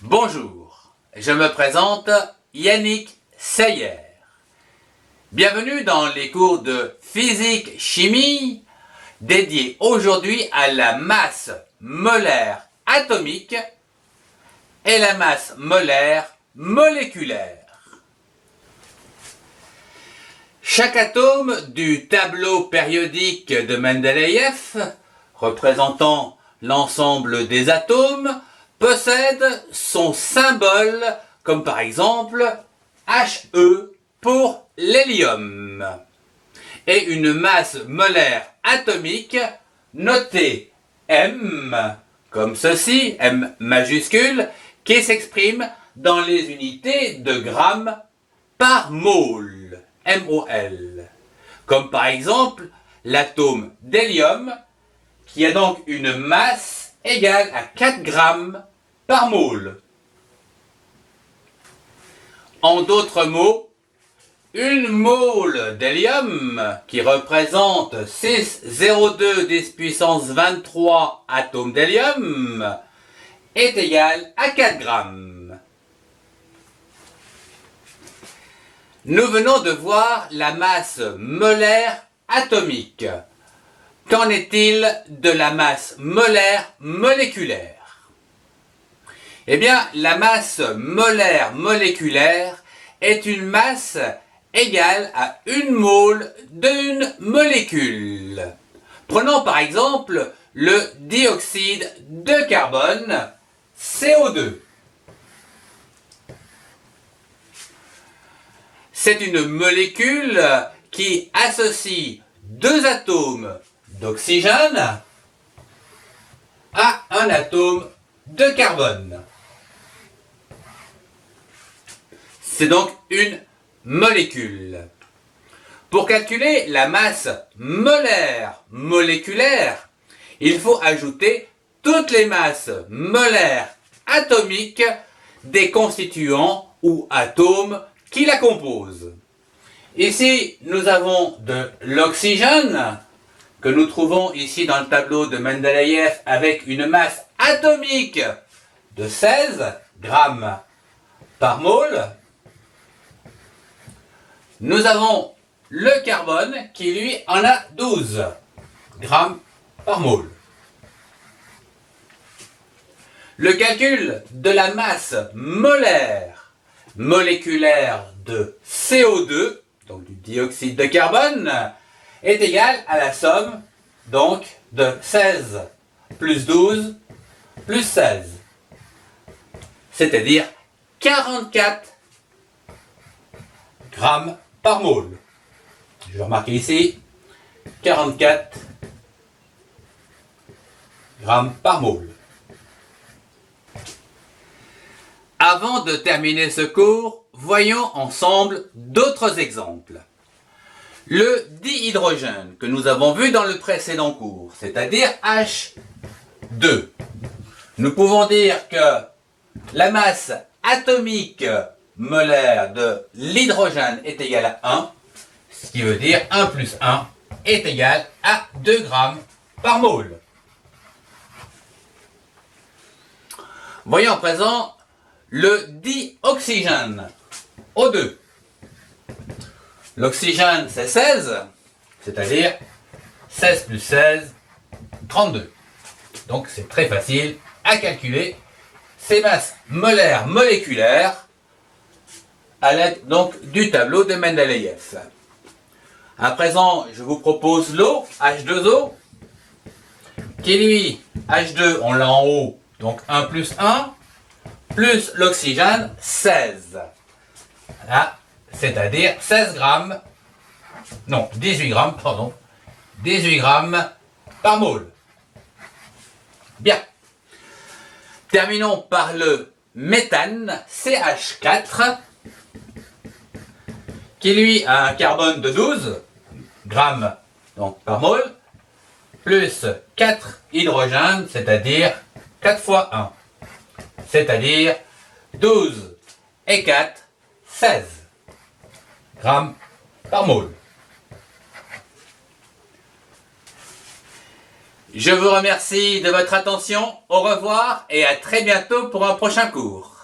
Bonjour, je me présente Yannick Seyer. Bienvenue dans les cours de physique-chimie dédiés aujourd'hui à la masse molaire atomique et la masse molaire moléculaire. Chaque atome du tableau périodique de Mendeleïev, représentant l'ensemble des atomes, possède son symbole, comme par exemple He pour l'hélium, et une masse molaire atomique notée M, comme ceci, M majuscule, qui s'exprime dans les unités de grammes par mole, MOL, comme par exemple l'atome d'hélium, qui a donc une masse égale à 4 grammes par mole. En d'autres mots, une mole d'hélium, qui représente 6,02 10 puissance 23 atomes d'hélium, est égale à 4 grammes. Nous venons de voir la masse molaire atomique. Qu'en est-il de la masse molaire moléculaire? Eh bien, la masse molaire moléculaire est une masse égale à une mole d'une molécule. Prenons par exemple le dioxyde de carbone, CO2. C'est une molécule qui associe deux atomes d'oxygène à un atome de carbone. C'est donc une molécule. Pour calculer la masse molaire moléculaire, il faut ajouter toutes les masses molaires atomiques des constituants ou atomes qui la composent. Ici, nous avons de l'oxygène, que nous trouvons ici dans le tableau de Mendeleïev avec une masse atomique de 16 grammes par mole. Nous avons le carbone qui lui en a 12 grammes par mole. Le calcul de la masse molaire moléculaire de CO2, donc du dioxyde de carbone, est égal à la somme donc de 16 plus 12 plus 16, c'est-à-dire 44 grammes par mole. Je vais remarquer ici 44 grammes par mole. Avant de terminer ce cours, voyons ensemble d'autres exemples. Le dihydrogène que nous avons vu dans le précédent cours, c'est-à-dire H2. Nous pouvons dire que la masse atomique molaire de l'hydrogène est égale à 1, ce qui veut dire 1 plus 1 est égal à 2 grammes par mole. Voyons à présent le dioxygène, O2. L'oxygène, c'est 16, c'est-à-dire 16 plus 16, 32. Donc c'est très facile à calculer ces masses molaires moléculaires à l'aide donc du tableau de Mendeleïev. À présent, je vous propose l'eau, H2O, qui lui, H2, on l'a en haut, donc 1 plus 1, plus l'oxygène, 16. Voilà. C'est-à-dire 16 grammes, non, 18 grammes, pardon, 18 grammes par mole. Bien. Terminons par le méthane, CH4, qui lui a un carbone de 12 grammes donc, par mole, plus 4 hydrogènes, c'est-à-dire 4 fois 1, c'est-à-dire 12 et 4, 16 grammes par mole. Je vous remercie de votre attention, au revoir et à très bientôt pour un prochain cours.